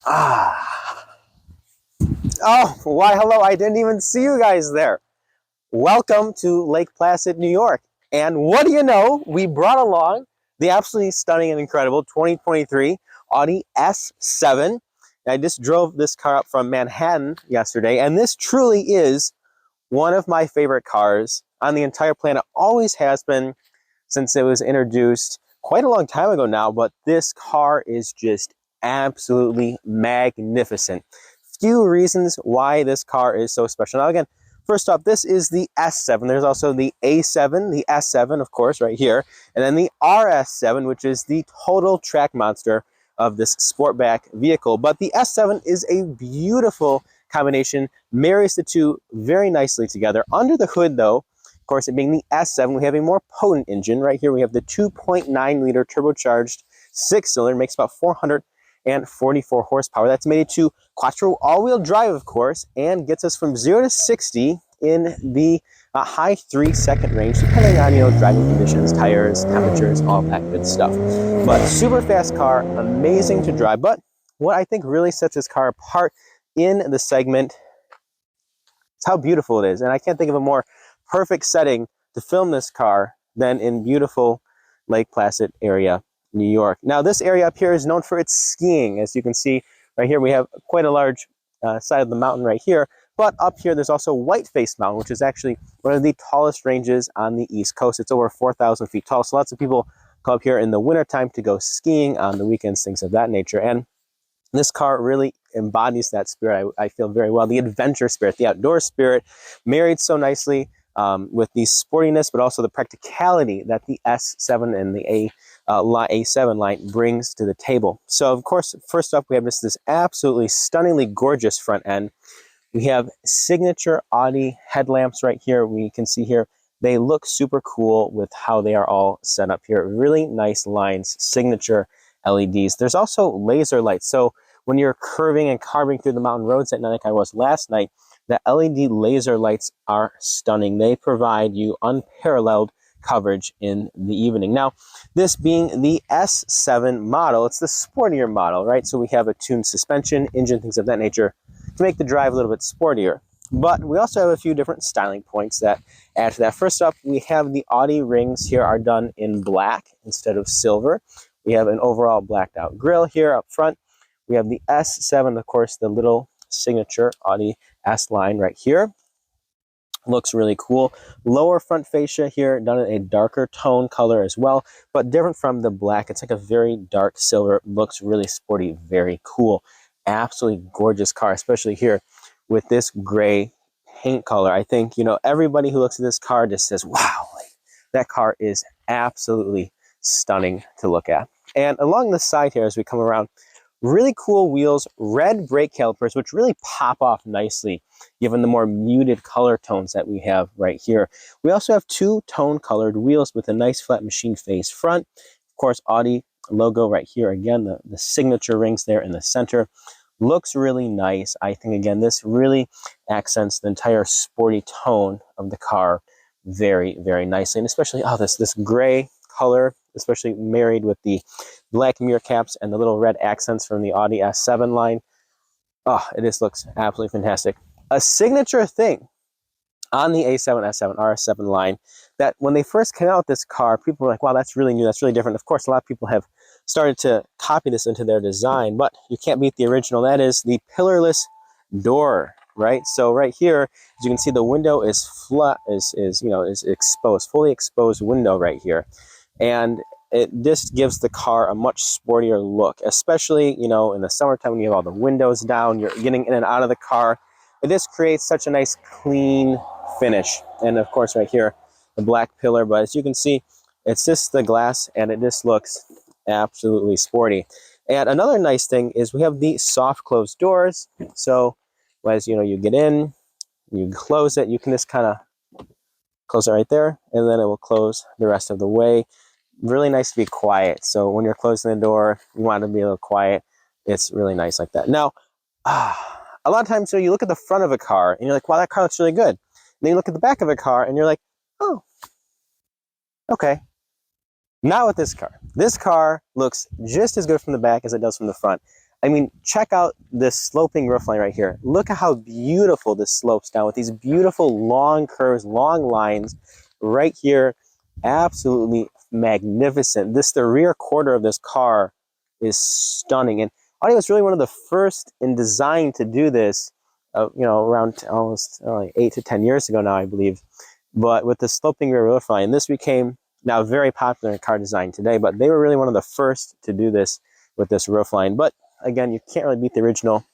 Ah. Oh, why, hello. I didn't even see you guys there. Welcome to Lake Placid, New York. And what do you know? We brought along the absolutely stunning and incredible 2023 Audi S7. I just drove this car up from Manhattan yesterday, and this truly is one of my favorite cars on the entire planet. Always has been since it was introduced quite a long time ago now, but this car is just absolutely magnificent. Few reasons why this car is so special. Now again, first off, this is the S7. There's also the A7, the S7, of course, right here, and then the RS7, which is the total track monster of this sportback vehicle. But the S7 is a beautiful combination, marries the two very nicely together. Under the hood, though, of course, it being the S7, we have a more potent engine. Right here, we have the 2.9 liter turbocharged six-cylinder, makes about 444 horsepower. That's mated to quattro all-wheel drive, of course, and gets us from 0 to 60 in the high 3-second range, depending on, driving conditions, tires, temperatures, all that good stuff. But super fast car, amazing to drive. But what I think really sets this car apart in the segment is how beautiful it is. And I can't think of a more perfect setting to film this car than in beautiful Lake Placid area, New York. Now, this area up here is known for its skiing. As you can see right here, we have quite a large side of the mountain right here. But up here, there's also Whiteface Mountain, which is actually one of the tallest ranges on the East Coast. It's over 4,000 feet tall. So lots of people come up here in the wintertime to go skiing on the weekends, things of that nature. And this car really embodies that spirit. I feel very well. The adventure spirit, the outdoor spirit, married so nicely with the sportiness, but also the practicality that the S7 and the A7 line brings to the table. So, of course, first up, we have this absolutely stunningly gorgeous front end. We have signature Audi headlamps right here. We can see here they look super cool with how they are all set up here. Really nice lines, signature LEDs. There's also laser lights. So when you're curving and carving through the mountain roads at night, like I was last night, the LED laser lights are stunning. They provide you unparalleled coverage in the evening. Now, this being the S7 model, it's the sportier model, right? So we have a tuned suspension, engine, things of that nature to make the drive a little bit sportier. But we also have a few different styling points that add to that. First up, we have the Audi rings here are done in black instead of silver. We have an overall blacked out grille here up front. We have the S7, of course, the little signature Audi S line right here. Looks really cool. Lower front fascia here, done in a darker tone color as well, but different from the black. It's like a very dark silver. Looks really sporty, very cool. Absolutely gorgeous car, especially here with this gray paint color. I think, everybody who looks at this car just says, wow, that car is absolutely stunning to look at. And along the side here, as we come around, really cool wheels, red brake calipers, which really pop off nicely given the more muted color tones that we have right here. We also have two tone colored wheels with a nice flat machine face front. Of course, Audi logo right here. Again, the signature rings there in the center. Looks really nice. I think, again, this really accents the entire sporty tone of the car very, very nicely. And especially, this gray color, especially married with the black mirror caps and the little red accents from the Audi S7 line. Oh, it just looks absolutely fantastic. A signature thing on the A7, S7, RS7 line that when they first came out with this car, people were like, wow, that's really new, that's really different. Of course, a lot of people have started to copy this into their design, but you can't beat the original. That is the pillarless door, right? So right here, as you can see, the window is flat, is exposed, fully exposed window right here. And it just gives the car a much sportier look, especially, in the summertime when you have all the windows down, you're getting in and out of the car. It just creates such a nice, clean finish. And of course, right here, the black pillar. But as you can see, it's just the glass, and it just looks absolutely sporty. And another nice thing is we have the soft closed doors. So as you get in, you close it, you can just kind of close it right there, and then it will close the rest of the way. Really nice to be quiet. So when you're closing the door, you want to be a little quiet. It's really nice like that. Now, a lot of times, so you look at the front of a car and you're like, wow, that car looks really good. And then you look at the back of a car and you're like, oh, okay. Not with this car. This car looks just as good from the back as it does from the front. I mean, check out this sloping roofline right here. Look at how beautiful this slopes down with these beautiful long curves, long lines right here. Absolutely magnificent. The rear quarter of this car is stunning. And Audi was really one of the first in design to do this, around almost 8 to 10 years ago now, I believe. But with the sloping rear roofline, this became now very popular in car design today, but they were really one of the first to do this with this roofline. But again, you can't really beat the original.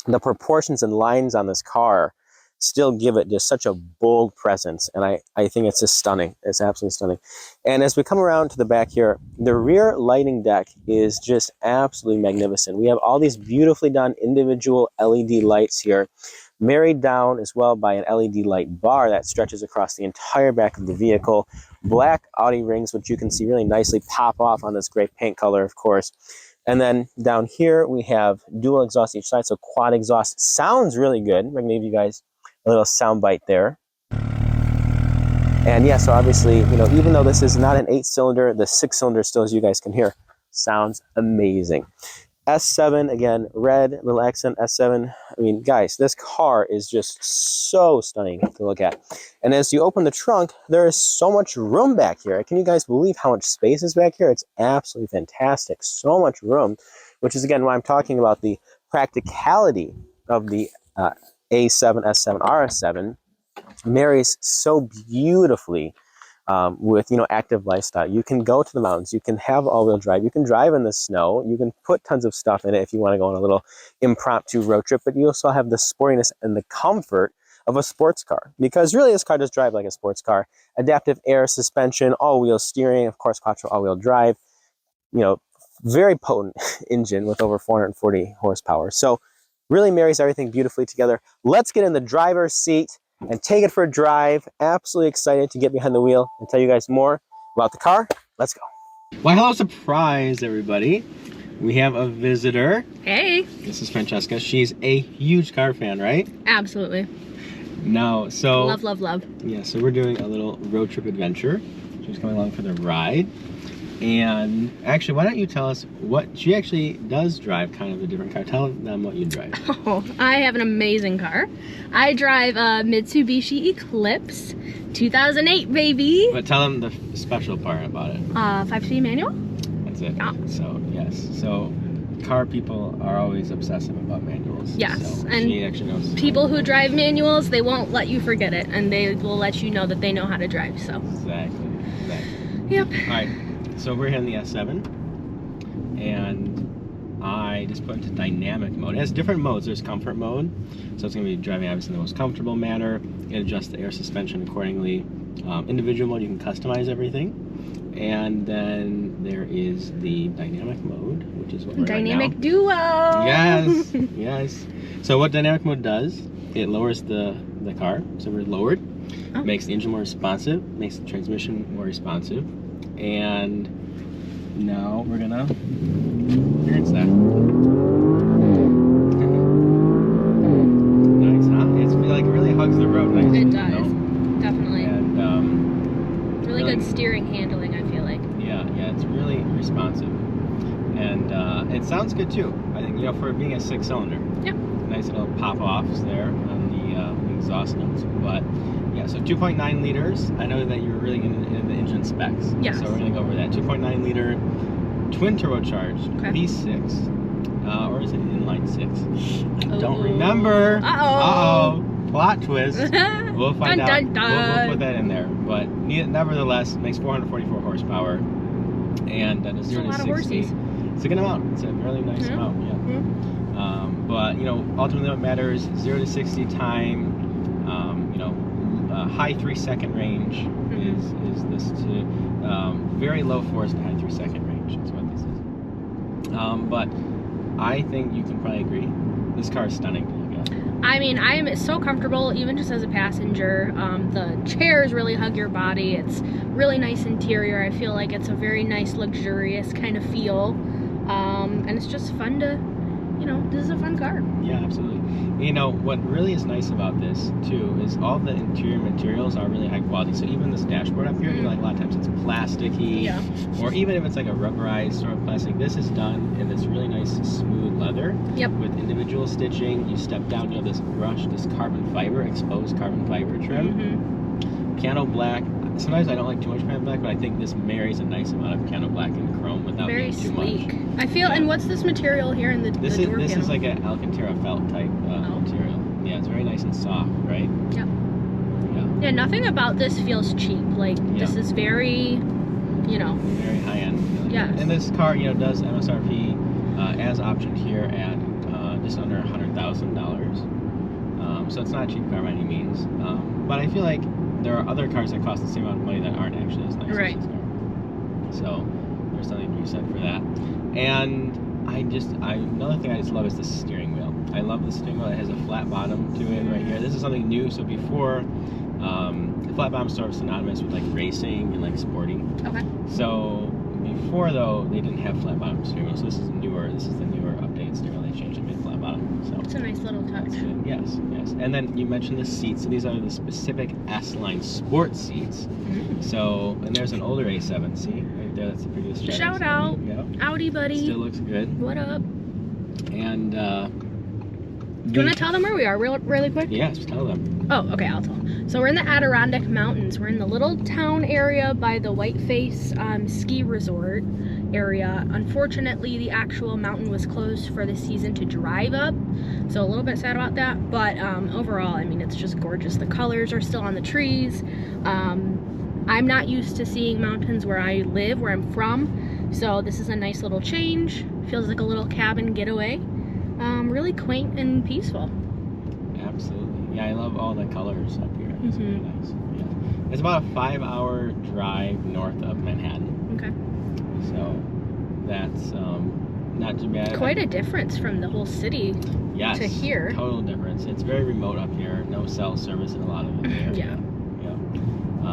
The proportions and lines on this car still give it just such a bold presence, and I think it's just stunning. It's absolutely stunning. And as we come around to the back here, the rear lighting deck is just absolutely magnificent. We have all these beautifully done individual LED lights here, married down as well by an LED light bar that stretches across the entire back of the vehicle. Black Audi rings, which you can see really nicely pop off on this great paint color, of course. And then down here, we have dual exhaust each side, so quad exhaust. Sounds really good. I'm going to give you guys a little sound bite there. And yeah, so obviously, even though this is not an 8-cylinder, the 6-cylinder still, as you guys can hear, sounds amazing. S7, again, red, little accent, S7. I mean, guys, this car is just so stunning to look at. And as you open the trunk, there is so much room back here. Can you guys believe how much space is back here? It's absolutely fantastic. So much room, which is, again, why I'm talking about the practicality of the A7, S7, RS7 marries so beautifully with active lifestyle. You can go to the mountains, you can have all-wheel drive, you can drive in the snow, you can put tons of stuff in it if you want to go on a little impromptu road trip, but you also have the sportiness and the comfort of a sports car, because really this car does drive like a sports car. Adaptive air suspension, all-wheel steering, of course quattro all-wheel drive, very potent engine with over 440 horsepower. So really marries everything beautifully together. Let's get in the driver's seat and take it for a drive. Absolutely excited to get behind the wheel and tell you guys more about the car. Let's go. Well, hello, surprise, everybody. We have a visitor. Hey. This is Francesca. She's a huge car fan, right? Absolutely. No, so... Love, love, love. Yeah, so we're doing a little road trip adventure. She's coming along for the ride. And actually, why don't you tell us what she actually does drive, kind of a different car. Tell them what you drive. Oh, I have an amazing car. I drive a Mitsubishi Eclipse 2008, baby. But tell them the special part about it. 5-speed manual? That's it. Yeah. So, yes. So, car people are always obsessive about manuals. Yes, so and she actually knows people who drive manuals, they won't let you forget it, and they will let you know that they know how to drive, so. Exactly. Yep. All right. So we're here in the S7, and I just put into dynamic mode. It has different modes. There's comfort mode, so it's going to be driving obviously in the most comfortable manner. You can adjust the air suspension accordingly. Individual mode, you can customize everything. And then there is the dynamic mode, which is what we're Dynamic right now. duo! Yes, yes. So what dynamic mode does, it lowers the car, so we're lowered. Oh. Makes the engine more responsive, makes the transmission more responsive. And now we're gonna experience that. Nice, huh? It's like it really hugs the road nicely. It does, definitely. And really good steering handling, I feel like. Yeah, it's really responsive. And it sounds good too. I think, for being a 6-cylinder. Yep. Nice little pop-offs there on the exhaust notes. But yeah, so 2.9 liters. I know that you're really into the engine specs. Yes. So we're going to go over that. 2.9 liter twin turbocharged V6. Or is it inline 6? I don't remember. Uh-oh. Plot twist. We'll find out. Dun, dun. We'll put that in there. But nevertheless, it makes 444 horsepower. And that is 0 to 60. It's a good amount. It's a really nice amount. Yeah. Mm-hmm. But ultimately what matters, 0 to 60 time. High 3-second range is this to very low force and high 3-second range is what this is. But I think you can probably agree. This car is stunning to look at. I mean, I am so comfortable, even just as a passenger. The chairs really hug your body. It's really nice interior. I feel like it's a very nice, luxurious kind of feel. And it's just fun to you know, this is a fun car. Yeah, absolutely. You know, what really is nice about this, too, is all the interior materials are really high quality. So even this dashboard up here, you know, like a lot of times it's plasticky, Yeah. or even if it's like a rubberized sort of plastic, this is done in this really nice smooth leather. Yep. With individual stitching. You step down, you have this brush, this carbon fiber, exposed carbon fiber trim. Mm-hmm. Piano black. Sometimes I don't like too much piano black, but I think this marries a nice amount of piano black and chrome without Very being too sleek. much. I feel, Yeah. and what's this material here in the door This panel? is like an Alcantara felt type material. Yeah, it's very nice and soft, right? Yep. Yeah. Yeah, nothing about this feels cheap. Like, this is very, you know. Very high end. Yes. And this car, you know, does MSRP as optioned here at just under $100,000. So it's not a cheap car by any means. But I feel like there are other cars that cost the same amount of money that aren't actually as nice Right. as this car. So there's something to be said for that. And another thing I just love is the steering wheel. I love the steering wheel. It has a flat bottom to it right here. This is something new. So before, the flat bottom sort of synonymous with like racing and like sporting. Okay. So before though, they didn't have flat bottom steering wheel. So this is newer. This is the newer updated steering wheel. They changed it, made flat bottom. So It's a nice little touch. yes. And then you mentioned the seats. So these are the specific S-Line sport seats. Mm. So, and there's an older A7 seat right there. That's the previous gen. Shout out. Yep. Audi, buddy. Still looks good. What up? And Do you want to tell them where we are really quick? Yes, tell them. Oh, okay, I'll tell them. So we're in the Adirondack Mountains. We're in the little town area by the Whiteface ski resort area. Unfortunately, the actual mountain was closed for the season to drive up. So a little bit sad about that. But overall, I mean, it's just gorgeous. The colors are still on the trees. I'm not used to seeing mountains where I live, where I'm from. So this is a nice little change. Feels like a little cabin getaway. Really quaint and peaceful. Absolutely. Yeah, I love all the colors up here. It's really nice. Yeah. It's about a 5-hour drive north of Manhattan. Okay. So that's not too bad. Quite a difference from the whole city Yes, to here. Total difference. It's very remote up here. No cell service in a lot of the area. Yeah.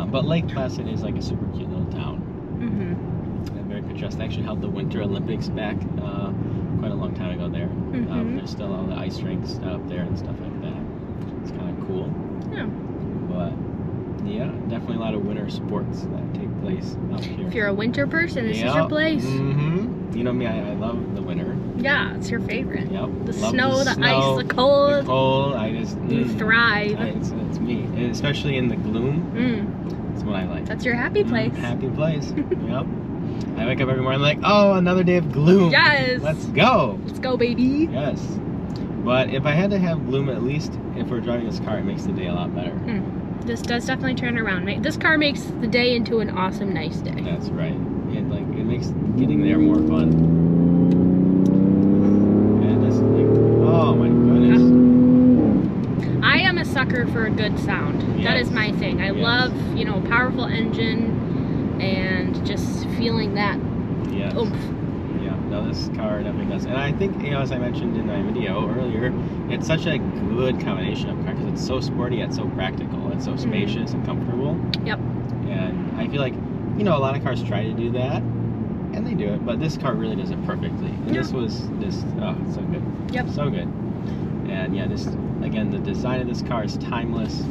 But Lake Placid is like a super cute little town. Mm-hmm. And very picturesque. They actually held the Winter Olympics back quite a long time ago there. There's still all the ice rinks up there and stuff like that. It's kind of cool. Yeah. But yeah, definitely a lot of winter sports that take place up here. If you're a winter person, this is your place. Mm-hmm. You know me, I love the winter. Yeah, it's your favorite. Yep. The Love snow, the snow, ice, the cold. The cold, I just... You thrive. It's me. And especially in the gloom. That's what I like. That's your happy place. Happy place. Yep. I wake up every morning like, oh, another day of gloom. Yes. Let's go. Let's go, baby. Yes. But if I had to have gloom, at least if we're driving this car, it makes the day a lot better. This does definitely turn around. This car makes the day into an awesome, nice day. That's right. It makes getting there more fun. And it's like, oh my goodness. I am a sucker for a good sound. Yes. That is my thing. I love, you know, powerful engine and just feeling that oomph. Yeah, no, this car definitely does. And I think, you know, as I mentioned in my video earlier, it's such a good combination of car because it's so sporty yet so practical. It's so spacious and comfortable. Yep. And I feel like, you know, a lot of cars try to do that, and they do it, but this car really does it perfectly. And this was just, oh, it's so good. Yep. So good. And yeah, this, again, the design of this car is timeless,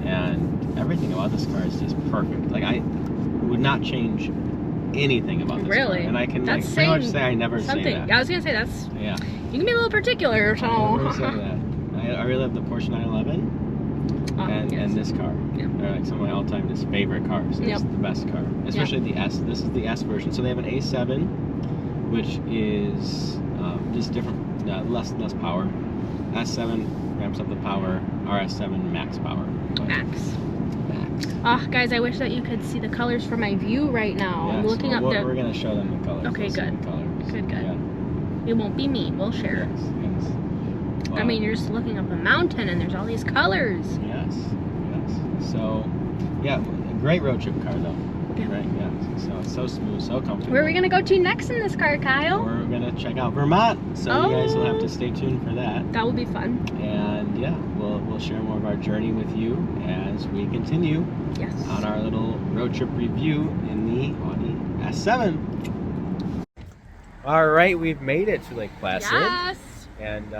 and everything about this car is just perfect. Like, I would not change anything about this car. And I can like, pretty much say I never say that. I was going to say, that's, yeah. You can be a little particular, so. I never say that. I really love the Porsche 911 and this car. Yep. They're like some of my all-time just favorite cars. It's the best car, especially the S. This is the S version. So they have an A7, which is just different, less power. S7 ramps up the power. RS7 max power. Max. Oh, guys, I wish that you could see the colors from my view right now. Yes. I'm looking up We're going to show them the colors. Okay, good. The colors. Good. Yeah. It won't be me. We'll share. Yes. I mean, you're just looking up a mountain and there's all these colors. Yes. So, yeah, a great road trip car though. Yeah. Right? Yeah. So it's so smooth, so comfortable. Where are we gonna go to next in this car, Kyle? We're gonna check out Vermont. So you guys will have to stay tuned for that. That will be fun. And yeah, we'll share more of our journey with you as we continue on our little road trip review in the Audi S7. All right, we've made it to Lake Placid. Yes. And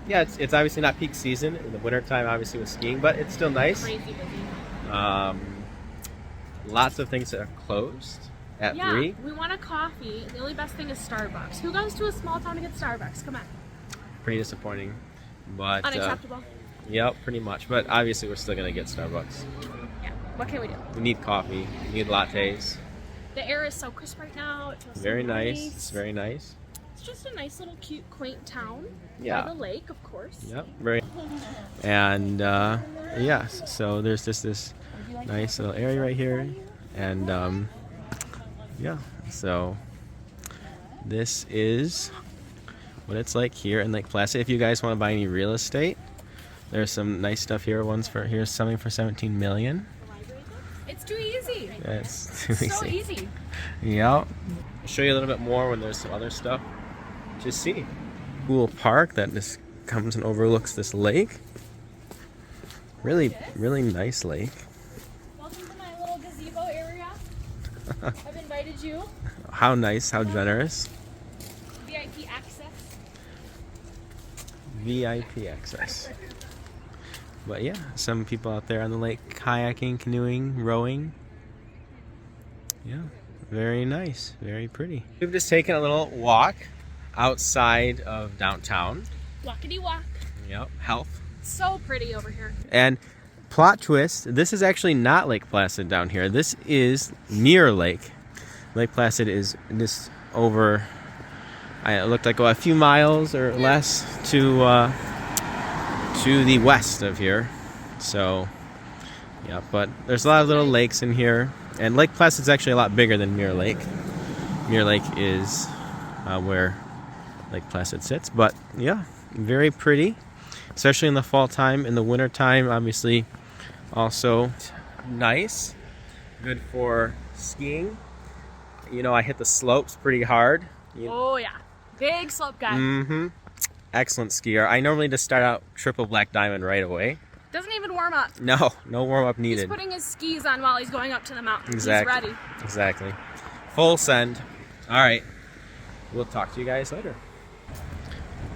yeah, it's obviously not peak season in the wintertime, obviously with skiing, but it's still nice. Crazy busy. Lots of things that are closed at 3. We want a coffee. The only best thing is Starbucks. Who goes to a small town to get Starbucks? Come on. Pretty disappointing, but Unacceptable. yep, pretty much. But obviously, we're still gonna get Starbucks. Yeah. What can we do? We need coffee. We need lattes. The air is so crisp right now. It feels Very so nice. It's very nice. It's just a nice little cute, quaint town. Yeah. By the lake, of course. Yep. Very. And yes, so there's just this nice little area right here, and yeah. So this is what it's like here in Lake Placid. If you guys want to buy any real estate, there's some nice stuff here. Here's something for 17 million. It's too easy. It's too easy. So easy. Yep. I'll show you a little bit more when there's some other stuff to see. Cool park that just comes and overlooks this lake. Really nice lake. Welcome to my little gazebo area. I've invited you. How nice, how generous. VIP access. VIP access. But yeah, some people out there on the lake kayaking, canoeing, rowing. Yeah, very nice, very pretty. We've just taken a little walk outside of downtown. Walkity walk. Yep, health. So pretty over here. And plot twist, this is actually not Lake Placid down here. This is Mirror Lake. Lake Placid is just over, it looked like a few miles or less to the west of here. So yeah, but there's a lot of little lakes in here, and Lake Placid is actually a lot bigger than Mirror Lake. Mirror Lake is where Lake Placid sits, but yeah, very pretty, especially in the fall time. In the winter time, obviously also nice, good for skiing. You know, I hit the slopes pretty hard. Oh yeah, big slope guy. Mm-hmm. Excellent skier. I normally just start out triple black diamond right away. Doesn't even warm up. No warm up needed. He's putting his skis on while he's going up to the mountain. Exactly. He's ready. Exactly. Full send. All right. We'll talk to you guys later.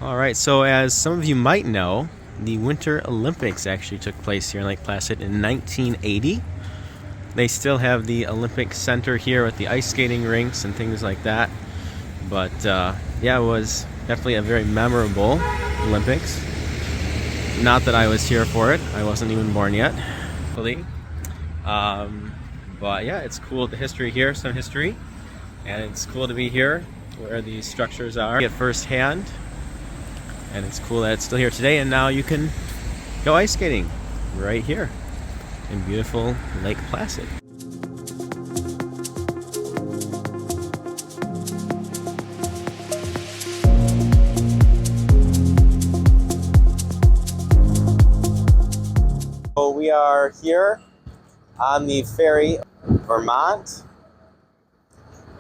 All right. So as some of you might know, the Winter Olympics actually took place here in Lake Placid in 1980. They still have the Olympic Center here with the ice skating rinks and things like that. But yeah, it was definitely a very memorable Olympics. Not that I was here for it. I wasn't even born yet. But yeah, it's cool. The history here, some history. And it's cool to be here where these structures are at first hand. And it's cool that it's still here today. And now you can go ice skating right here in beautiful Lake Placid. So we are here on the ferry, Vermont.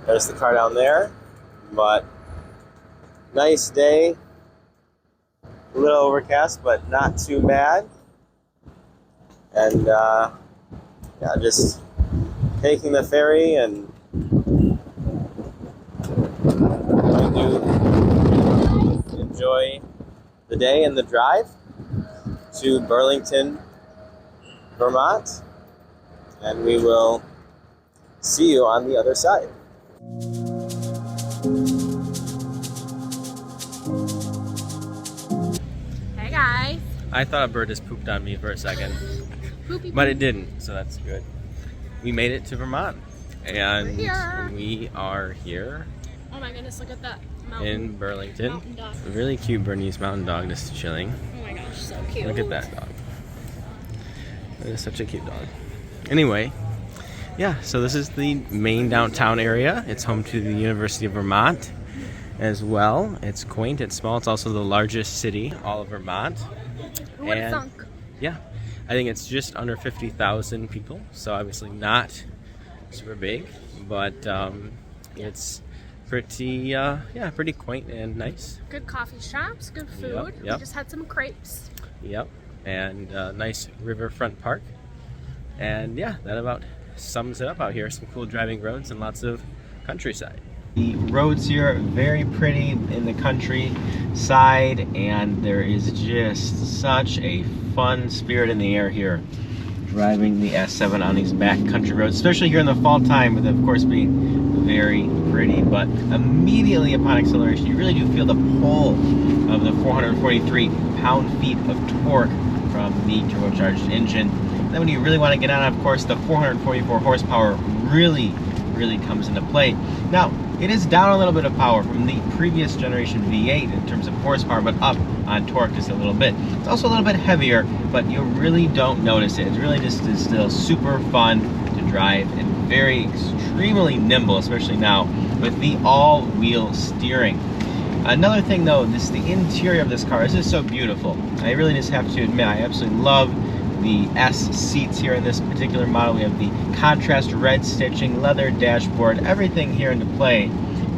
There's the car down there, but nice day. A little overcast, but not too bad. And yeah, just taking the ferry and going to enjoy the day and the drive to Burlington, Vermont, and we will see you on the other side. Hey guys. I thought a bird just pooped on me for a second, Poopy but it didn't, so that's good. We made it to Vermont, and we are here Oh my goodness, look at that mountain. in Burlington. Mountain dog. A really cute Bernese mountain dog just chilling. Oh my gosh, so cute. Look at that dog. That is such a cute dog. Anyway, yeah, so this is the main downtown area. It's home to the University of Vermont as well. It's quaint, it's small. It's also the largest city, all of Vermont. Who would have And thunk? yeah, I think it's just under 50,000 people, so obviously not super big, but it's pretty, pretty quaint and nice. Good coffee shops, good food. Yep. We just had some crepes. Yep, and nice riverfront park. And yeah, that about sums it up out here. Some cool driving roads and lots of countryside. The roads here are very pretty in the countryside, and there is just such a fun spirit in the air here driving the S7 on these back country roads, especially here in the fall time, with of course being very pretty. But immediately upon acceleration, you really do feel the pull of the 443 pound-feet of torque from the turbocharged engine. And then when you really want to get on, of course, the 444 horsepower really comes into play. Now, it is down a little bit of power from the previous generation V8 in terms of horsepower, but up on torque just a little bit. It's also a little bit heavier, but you really don't notice it. It's really just is still super fun to drive and very extremely nimble, especially now with the all-wheel steering. Another thing though, the interior of this car is just so beautiful. I really just have to admit, I absolutely love the S seats here in this particular model. We have the contrast red stitching, leather dashboard, everything here into play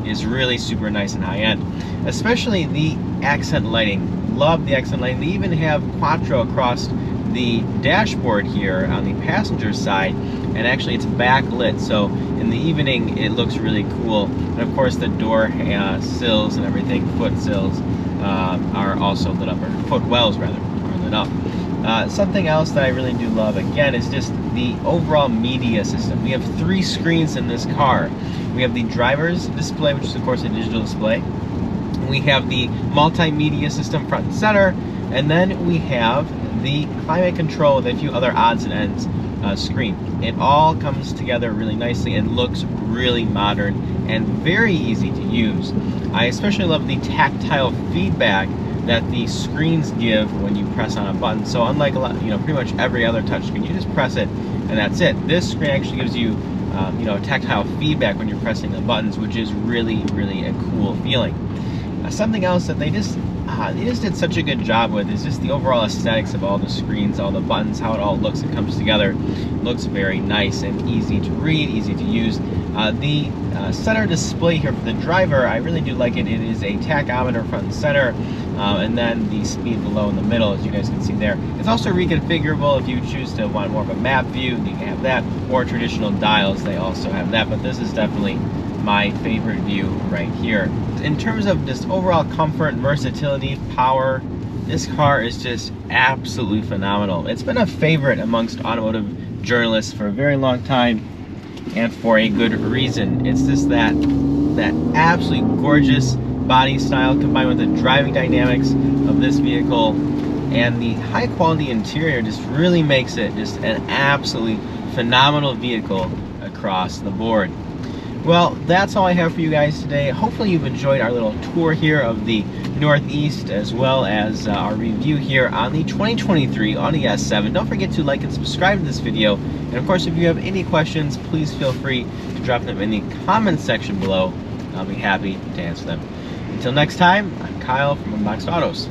is really super nice and high-end. Especially the accent lighting. Love the accent lighting. They even have Quattro across the dashboard here on the passenger side, and actually it's backlit, so in the evening it looks really cool. And of course the door sills and everything, foot sills, are also lit up, or foot wells rather, are lit up. Something else that I really do love, again, is just the overall media system. We have 3 screens in this car. We have the driver's display, which is of course a digital display. We have the multimedia system front and center, and then we have the climate control with a few other odds and ends screen. It all comes together really nicely and looks really modern and very easy to use. I especially love the tactile feedback that the screens give when you press on a button. So unlike a lot, pretty much every other touchscreen, you just press it and that's it. This screen actually gives you, tactile feedback when you're pressing the buttons, which is really a cool feeling. Something else that they just did such a good job with is just the overall aesthetics of all the screens, all the buttons, how it all looks and comes together. Looks very nice and easy to read, easy to use. The center display here for the driver, I really do like it. It is a tachometer front and center, and then the speed below in the middle, as you guys can see there. It's also reconfigurable if you choose to want more of a map view, you can have that, or traditional dials, they also have that, but this is definitely my favorite view right here. In terms of just overall comfort, versatility, power, this car is just absolutely phenomenal. It's been a favorite amongst automotive journalists for a very long time, and for a good reason. It's just that absolutely gorgeous body style combined with the driving dynamics of this vehicle, and the high quality interior just really makes it just an absolutely phenomenal vehicle across the board. Well, that's all I have for you guys today. Hopefully you've enjoyed our little tour here of the Northeast, as well as our review here on the 2023 Audi S7. Don't forget to like and subscribe to this video. And of course, if you have any questions, please feel free to drop them in the comments section below. I'll be happy to answer them. Until next time, I'm Kyle from Unboxed Autos.